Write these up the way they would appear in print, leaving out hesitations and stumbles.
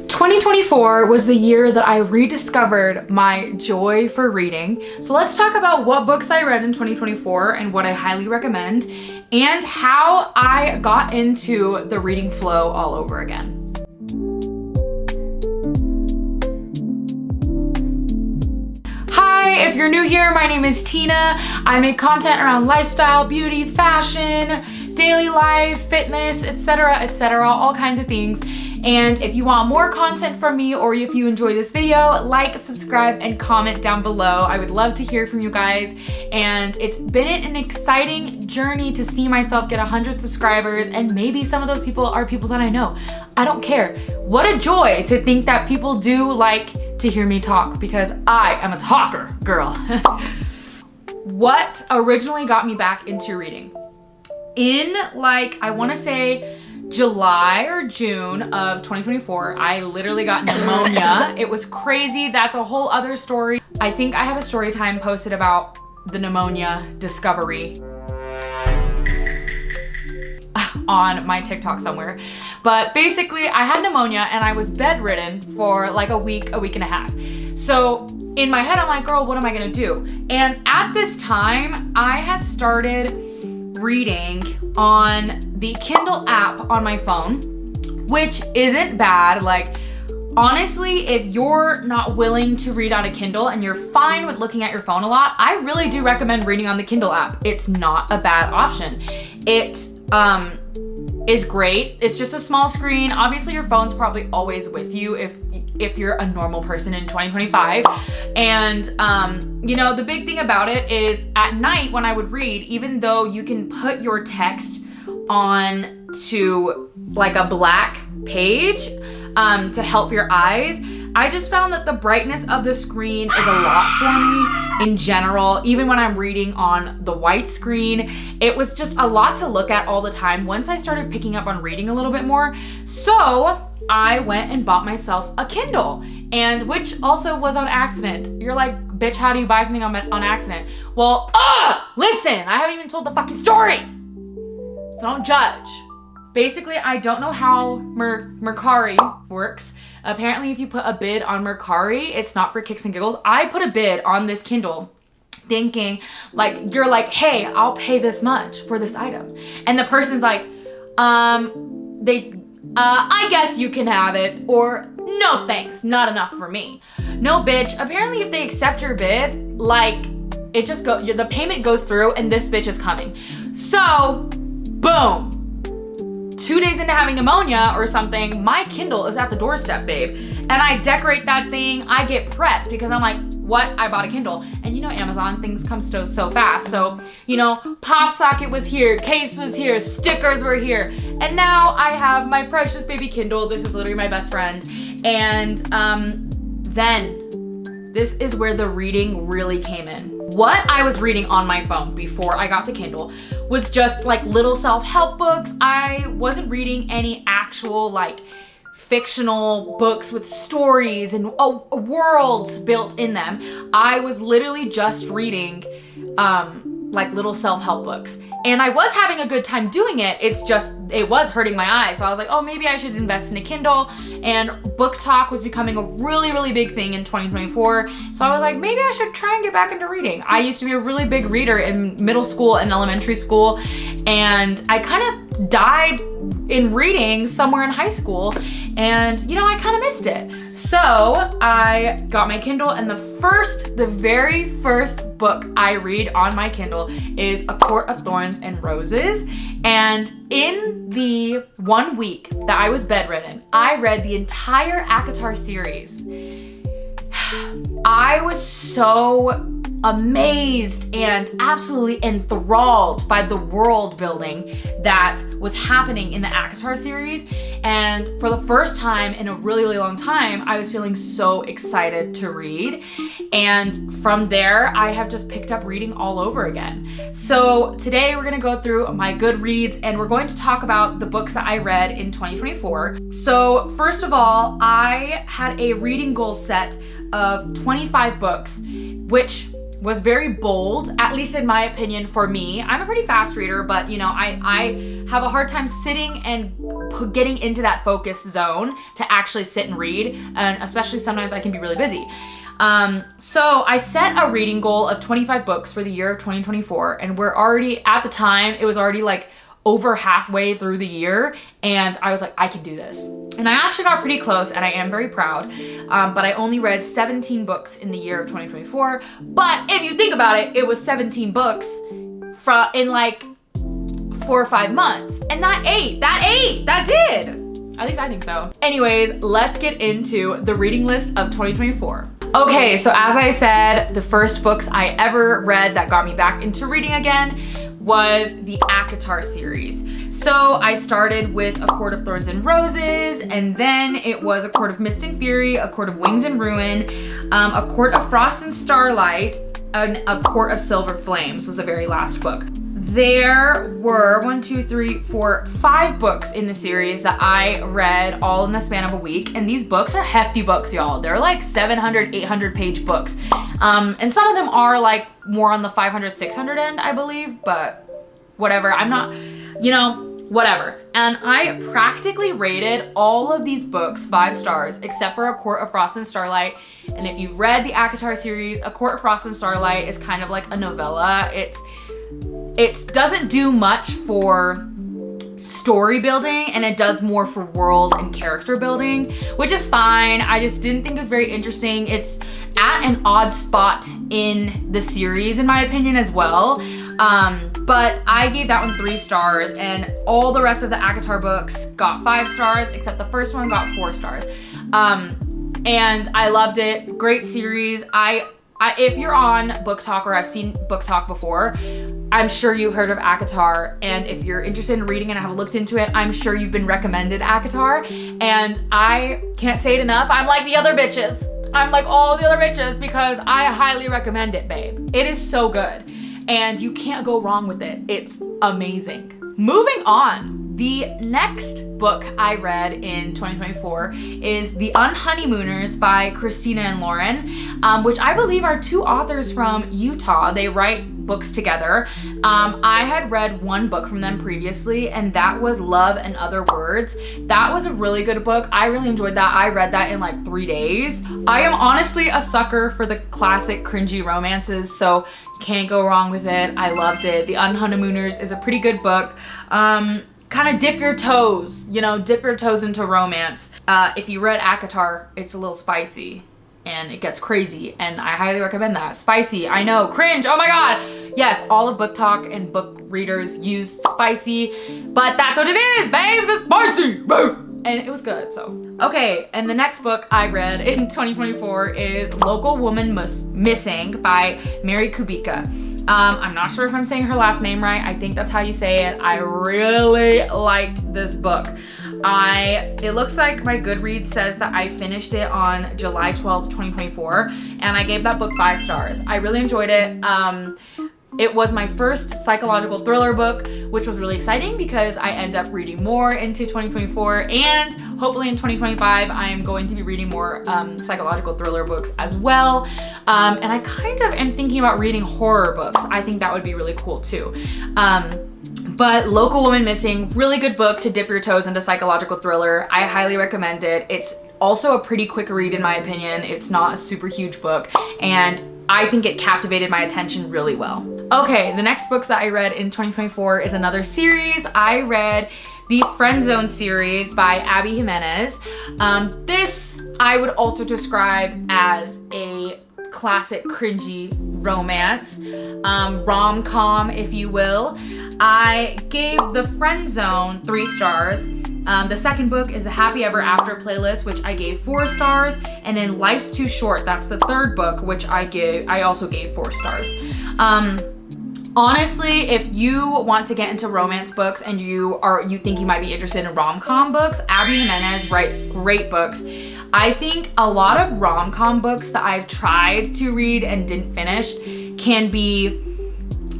2024 was the year that I rediscovered my joy for reading. So let's talk about what books I read in 2024 and what I highly recommend, and how I got into the reading flow all over again. Hi, if you're new here, my name is Tina. I make content around lifestyle, beauty, fashion, daily life, fitness, etc., all kinds of things. And if you want more content from me, or if you enjoy this video, like, subscribe, and comment down below. I would love to hear from you guys. And it's been an exciting journey to see myself get 100 subscribers, and maybe some of those people are people that I know. I don't care. What a joy to think that people do like to hear me talk, because I am a talker, girl. What originally got me back into reading? In I want to say July or June of 2024, I literally got pneumonia. It was crazy. That's a whole other story. I think I have a story time posted about the pneumonia discovery on my TikTok somewhere. But basically, I had pneumonia and I was bedridden for like a week and a half. So in my head, I'm like, girl, what am I gonna do? And at this time, I had started reading on the Kindle app on my phone, which isn't bad. Like, honestly, if you're not willing to read on a Kindle and you're fine with looking at your phone a lot, I really do recommend reading on the Kindle app. It's not a bad option. It is great. It's just a small screen. Obviously, your phone's probably always with you if you're a normal person in 2025. And you know, the big thing about it is at night when I would read, even though you can put your text on to like a black page to help your eyes, I just found that the brightness of the screen is a lot for me in general. Even when I'm reading on the white screen, it was just a lot to look at all the time once I started picking up on reading a little bit more. So I went and bought myself a Kindle, and which also was on accident. You're like, bitch, how do you buy something on accident? Well, listen, I haven't even told the fucking story, so don't judge. Basically, I don't know how Mercari works. Apparently, if you put a bid on Mercari, it's not for kicks and giggles. I put a bid on this Kindle thinking, like, you're like, hey, I'll pay this much for this item. And the person's like, I guess you can have it, or no thanks, not enough for me. No, bitch. Apparently, if they accept your bid, like, it just the payment goes through and this bitch is coming. So, boom. 2 days into having pneumonia or something, my Kindle is at the doorstep, babe. And I decorate that thing. I get prepped because I'm like, what? I bought a Kindle. And you know, Amazon, things come so fast. So, you know, pop socket was here, case was here, stickers were here. And now I have my precious baby Kindle. This is literally my best friend. And then this is where the reading really came in. What I was reading on my phone before I got the Kindle was just like little self-help books. I wasn't reading any actual like fictional books with stories and worlds built in them. I was literally just reading like little self-help books. And I was having a good time doing it. It's just, it was hurting my eyes. So I was like, oh, maybe I should invest in a Kindle. And book talk was becoming a really big thing in 2024. So I was like, maybe I should try and get back into reading. I used to be a really big reader in middle school and elementary school. And I kind of died in reading somewhere in high school. And, you know, I kind of missed it. So I got my Kindle, and the very first book I read on my Kindle is A Court of Thorns and Roses. And in the 1 week that I was bedridden, I read the entire ACOTAR series. I was so amazed and absolutely enthralled by the world building that was happening in the ACOTAR series. And for the first time in a really long time, I was feeling so excited to read. And from there, I have just picked up reading all over again. So today we're gonna go through my Goodreads, and we're going to talk about the books that I read in 2024. So first of all, I had a reading goal set of 25 books, which was very bold, at least in my opinion for me. I'm a pretty fast reader, but you know, I have a hard time sitting and getting into that focus zone to actually sit and read, and especially sometimes I can be really busy. So I set a reading goal of 25 books for the year of 2024, and we're already, at the time, it was already like over halfway through the year, and I was like, I can do this. And I actually got pretty close, and I am very proud, but I only read 17 books in the year of 2024, but if you think about it, it was 17 books in like 4 or 5 months, and that did. At least I think so. Anyways, let's get into the reading list of 2024. Okay, so as I said, the first books I ever read that got me back into reading again was the ACOTAR series. So I started with A Court of Thorns and Roses, and then it was A Court of Mist and Fury, A Court of Wings and Ruin, A Court of Frost and Starlight, and A Court of Silver Flames was the very last book. There were 5 books in the series that I read all in the span of a week, and these books are hefty books, y'all. They're like 700, 800 page books. And some of them are like more on the 500, 600 end, I believe, but whatever. I'm not, you know, whatever. And I practically rated all of these books 5 stars, except for A Court of Frost and Starlight. And if you've read the ACOTAR series, A Court of Frost and Starlight is kind of like a novella. It doesn't do much for story building, and it does more for world and character building, which is fine. I just didn't think it was very interesting. It's at an odd spot in the series, in my opinion, as well. But I gave that one 3 stars, and all the rest of the ACOTAR books got 5 stars, except the first one got 4 stars. And I loved it. Great series. If you're on Book Talk, or I've seen Book Talk before, I'm sure you heard of ACOTAR, and if you're interested in reading and have looked into it, I'm sure you've been recommended ACOTAR, and I can't say it enough. I'm like the other bitches. I'm like all the other bitches because I highly recommend it, babe. It is so good, and you can't go wrong with it. It's amazing. Moving on. The next book I read in 2024 is The Unhoneymooners by Christina and Lauren, which I believe are 2 authors from Utah. They write books together. I had read 1 book from them previously, and that was Love and Other Words. That was a really good book. I really enjoyed that. I read that in like 3 days. I am honestly a sucker for the classic cringy romances, so you can't go wrong with it. I loved it. The Unhoneymooners is a pretty good book. Kind of dip your toes into romance. If you read ACOTAR, it's a little spicy and it gets crazy, and I highly recommend that. Spicy, I know, cringe, oh my god. Yes, all of Book Talk and book readers use spicy, but that's what it is, babes, it's spicy. And it was good, so. Okay, and the next book I read in 2024 is Local Woman Missing by Mary Kubica. I'm not sure if I'm saying her last name right. I think that's how you say it. I really liked this book. It looks like my Goodreads says that I finished it on July 12th, 2024, and I gave that book 5 stars. I really enjoyed it. It was my first psychological thriller book, which was really exciting because I end up reading more into 2024, and hopefully in 2025, I am going to be reading more psychological thriller books as well. And I kind of am thinking about reading horror books. I think that would be really cool too. But Local Woman Missing, really good book to dip your toes into psychological thriller. I highly recommend it. It's also a pretty quick read in my opinion. It's not a super huge book, and I think it captivated my attention really well. Okay, the next books that I read in 2024 is another series. I read the Friend Zone series by Abby Jimenez. This I would also describe as a classic cringy romance, rom-com if you will. I gave The Friend Zone 3 stars. The second book is the Happy Ever After playlist, which I gave 4 stars, and then Life's Too Short, that's the third book, which I also gave 4 stars. Honestly, if you want to get into romance books and you think you might be interested in rom-com books, Abby Jimenez writes great books. I think a lot of rom-com books that I've tried to read and didn't finish can be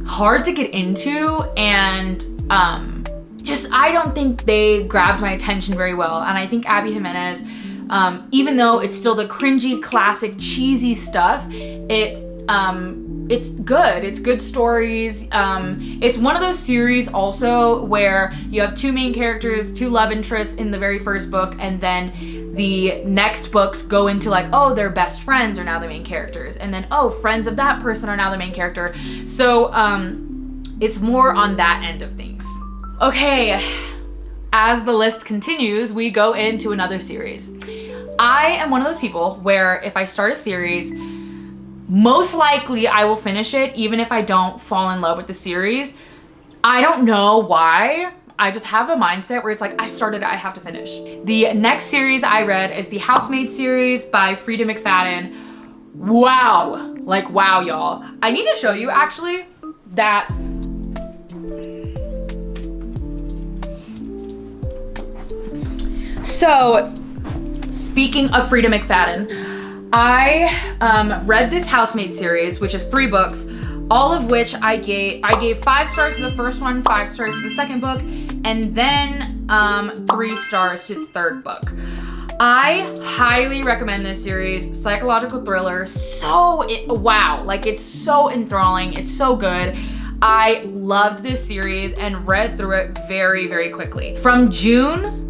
hard to get into, and I don't think they grabbed my attention very well. And I think Abby Jimenez, even though it's still the cringy, classic, cheesy stuff, it it's good. It's good stories. It's one of those series also where you have two main characters, two love interests in the very first book, and then the next books go into like, oh, their best friends are now the main characters, and then, oh, friends of that person are now the main character. So it's more on that end of things. Okay, as the list continues, we go into another series. I am one of those people where if I start a series, most likely I will finish it even if I don't fall in love with the series. I don't know why. I just have a mindset where it's like, I started it, I have to finish. The next series I read is the Housemaid series by Frida McFadden. Wow, like wow, y'all. I need to show you actually that. So, speaking of Frida McFadden, I read this Housemaid series, which is 3 books, all of which I gave 5 stars to the first one, 5 stars to the second book, and then 3 stars to the third book. I highly recommend this series. Psychological thriller, wow, like it's so enthralling, it's so good. I loved this series and read through it very, very quickly. From June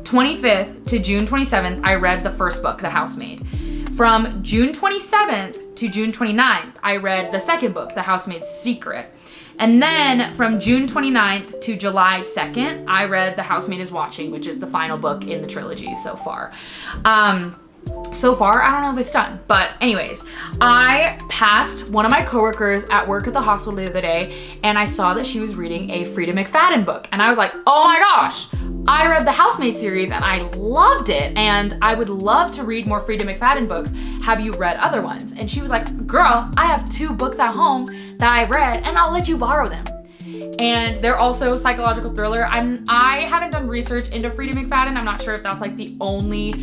25th to June 27th, I read the first book, The Housemaid. From June 27th to June 29th, I read the second book, The Housemaid's Secret. And then from June 29th to July 2nd, I read The Housemaid is Watching, which is the final book in the trilogy so far. I don't know if it's done, but anyways, I passed one of my coworkers at work at the hospital the other day, and I saw that she was reading a Frida McFadden book, and I was like, oh my gosh, I read the Housemaid series and I loved it, and I would love to read more Frida McFadden books. Have you read other ones? And she was like, girl, I have 2 books at home that I've read, and I'll let you borrow them. And they're also psychological thriller. I haven't done research into Frida McFadden. I'm not sure if that's like the only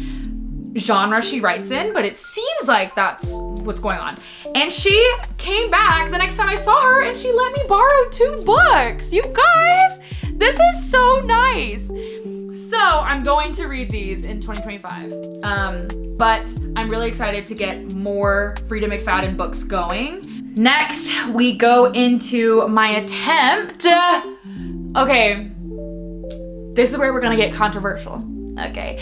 genre she writes in, but it seems like that's what's going on. And she came back the next time I saw her and she let me borrow 2 books. You guys, this is so nice. So I'm going to read these in 2025. But I'm really excited to get more Frida McFadden books going. Next, we go into my attempt. Okay, this is where we're gonna get controversial. Okay,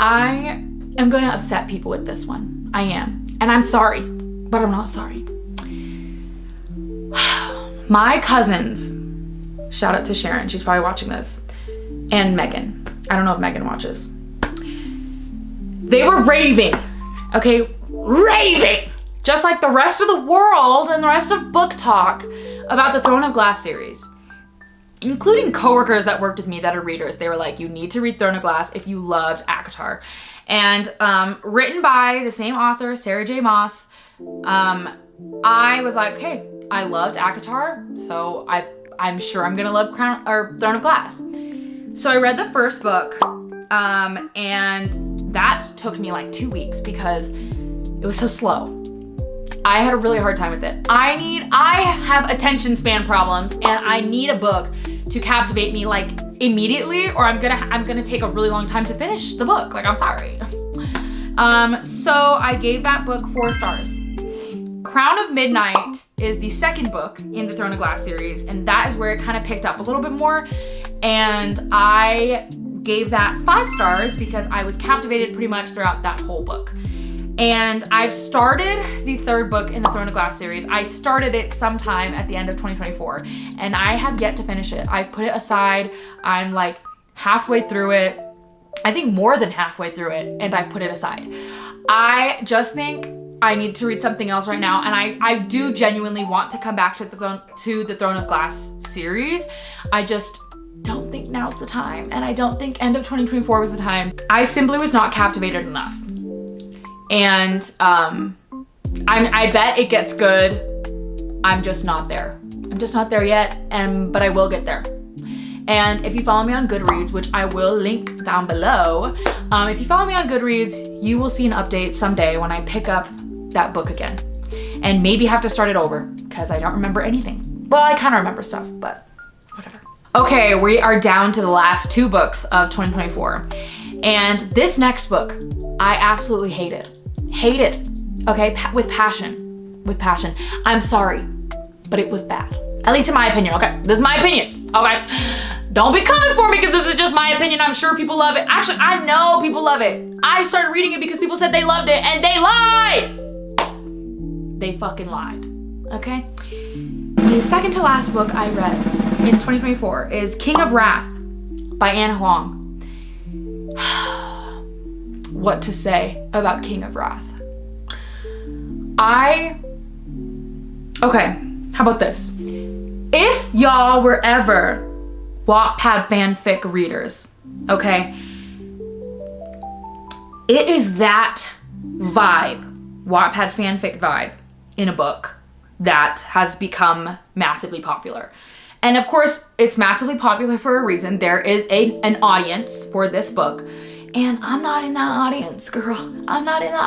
I am gonna upset people with this one. I am, and I'm sorry, but I'm not sorry. My cousins, shout out to Sharon, she's probably watching this, and Megan. I don't know if Megan watches. They were raving, okay? Raving! Just like the rest of the world and the rest of book talk about the Throne of Glass series. Including coworkers that worked with me that are readers. They were like, you need to read Throne of Glass if you loved ACOTAR. And written by the same author, Sarah J. Maas. I was like, hey, I loved ACOTAR, so I'm sure I'm gonna love Throne of Glass. So I read the first book, and that took me like 2 weeks because it was so slow. I had a really hard time with it. I have attention span problems, and I need a book to captivate me like immediately, or I'm gonna take a really long time to finish the book. Like, I'm sorry. So I gave that book 4 stars. Crown of Midnight is the second book in the Throne of Glass series, and that is where it kind of picked up a little bit more. And I gave that 5 stars because I was captivated pretty much throughout that whole book. And I've started the 3rd book in the Throne of Glass series. I started it sometime at the end of 2024, and I have yet to finish it. I've put it aside. I'm like halfway through it. I think more than halfway through it, and I've put it aside. I just think I need to read something else right now, and I do genuinely want to come back to the Throne of Glass series. I just don't think now's the time, and I don't think end of 2024 was the time. I simply was not captivated enough. And I bet it gets good. I'm just not there. I'm just not there yet, but I will get there. And if you follow me on Goodreads, which I will link down below, if you follow me on Goodreads, you will see an update someday when I pick up that book again. And maybe have to start it over because I don't remember anything. Well, I kind of remember stuff, but whatever. Okay, we are down to the last 2 books of 2024. And this next book, I absolutely hated. Hated, okay, with passion. with passion. I'm sorry, but it was bad. At least in my opinion, okay? This is my opinion, okay? Don't be coming for me because this is just my opinion. I'm sure people love it. Actually, I know people love it. I started reading it because people said they loved it and they lied. They fucking lied, okay? The second to last book I read in 2024 is King of Wrath by Anne Huang. What to say about King of Wrath? Okay, how about this? If y'all were ever Wattpad fanfic readers, okay? It is that vibe, Wattpad fanfic vibe in a book that has become massively popular. And of course, it's massively popular for a reason. There is an audience for this book. And I'm not in that audience, girl. I'm not in the,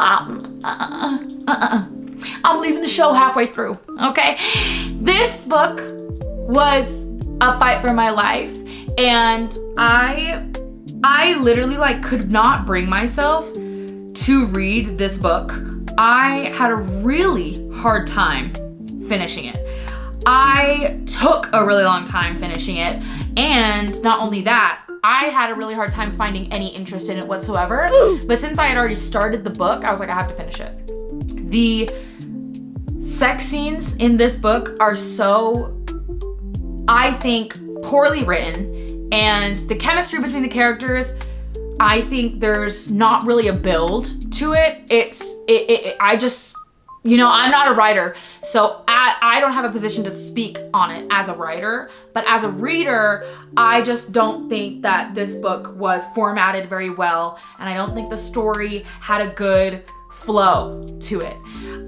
I'm leaving the show halfway through, okay? This book was a fight for my life. And I literally like could not bring myself to read this book. I had a really hard time finishing it. I took a really long time finishing it. And not only that, I had a really hard time finding any interest in it whatsoever. But since I had already started the book, I was like, I have to finish it. The sex scenes in this book are so, I think, poorly written. And the chemistry between the characters, I think there's not really a build to it. I just, you know, I'm not a writer, so I don't have a position to speak on it as a writer, but as a reader, I just don't think that this book was formatted very well, and I don't think the story had a good flow to it.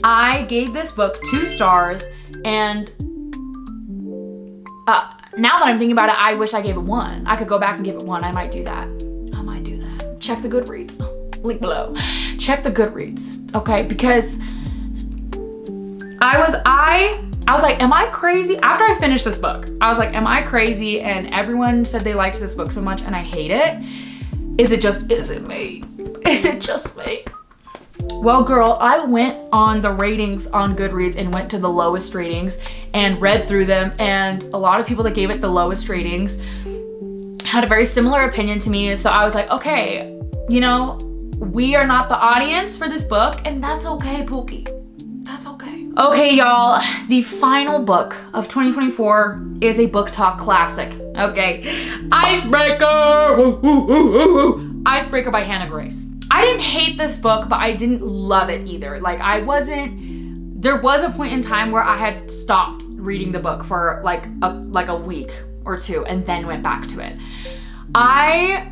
I gave this book 2 stars, and now that I'm thinking about it, I wish I gave it 1. I could go back and give it 1. I might do that. Check the Goodreads, link below. Check the Goodreads, okay? Because I was like, am I crazy? After I finished this book, I was like, am I crazy? And everyone said they liked this book so much and I hate it. Is it me? Is it just me? Well, girl, I went on the ratings on Goodreads and went to the lowest ratings and read through them. And a lot of people that gave it the lowest ratings had a very similar opinion to me. So I was like, okay, you know, we are not the audience for this book, and that's okay, Pookie. That's okay. Okay, y'all, the final book of 2024 is a book talk classic. Okay, Icebreaker! Woo, woo, woo, woo, woo. Icebreaker by Hannah Grace. I didn't hate this book, but I didn't love it either. Like, there was a point in time where I had stopped reading the book for like a week or 2 and then went back to it. I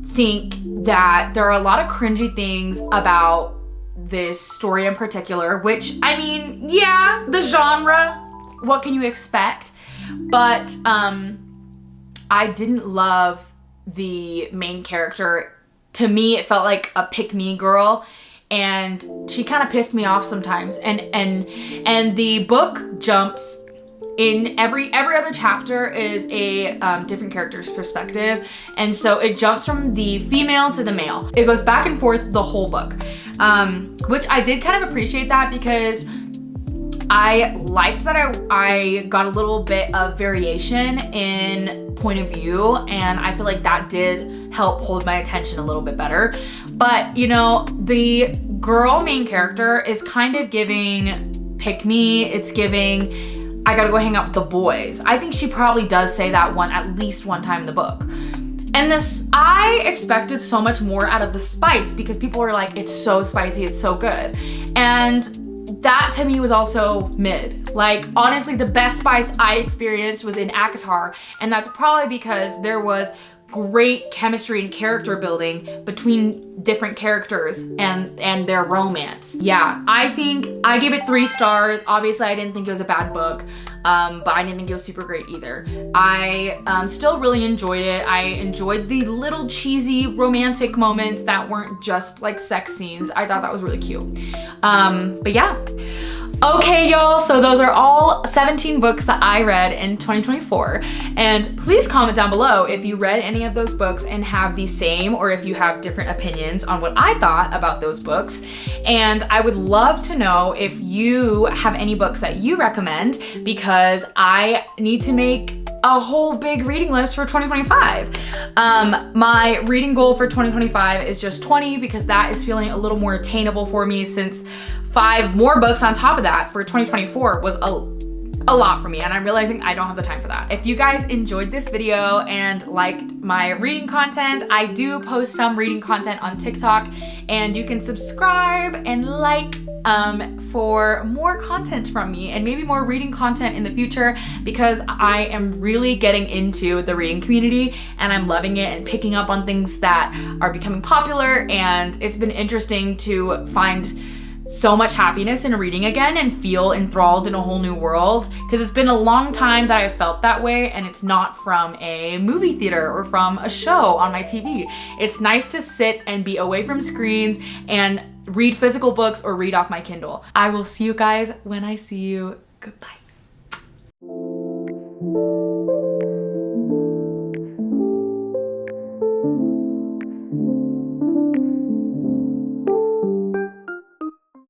think that there are a lot of cringy things about this story in particular, which, I mean, yeah, the genre, what can you expect? But I didn't love the main character. To me, it felt like a pick-me girl, and she kind of pissed me off sometimes. And the book jumps in every other chapter is a different character's perspective, and so it jumps from the female to the male. It goes back and forth the whole book, which I did kind of appreciate that, because I liked that I got a little bit of variation in point of view, and I feel like that did help hold my attention a little bit better. But, you know, the girl main character is kind of giving pick me. It's giving, I gotta go hang out with the boys. I think she probably does say that at least one time in the book. And this, I expected so much more out of the spice, because people were like, it's so spicy, it's so good. And that to me was also mid. Like, honestly, the best spice I experienced was in ACOTAR, and that's probably because there was great chemistry and character building between different characters and their romance. Yeah, I think I gave it 3 stars. Obviously, I didn't think it was a bad book, but I didn't think it was super great either. I still really enjoyed it. I enjoyed the little cheesy romantic moments that weren't just like sex scenes. I thought that was really cute. But yeah. Okay, y'all, so those are all 17 books that I read in 2024. And please comment down below if you read any of those books and have the same, or if you have different opinions on what I thought about those books. And I would love to know if you have any books that you recommend, because I need to make a whole big reading list for 2025. My reading goal for 2025 is just 20, because that is feeling a little more attainable for me, since 5 more books on top of that for 2024 was a lot for me, and I'm realizing I don't have the time for that. If you guys enjoyed this video and liked my reading content, I do post some reading content on TikTok, and you can subscribe and like for more content from me, and maybe more reading content in the future, because I am really getting into the reading community and I'm loving it and picking up on things that are becoming popular, and it's been interesting to find so much happiness in reading again and feel enthralled in a whole new world, because it's been a long time that I've felt that way, and it's not from a movie theater or from a show on my TV. It's nice to sit and be away from screens and read physical books or read off my Kindle. I will see you guys when I see you. Goodbye.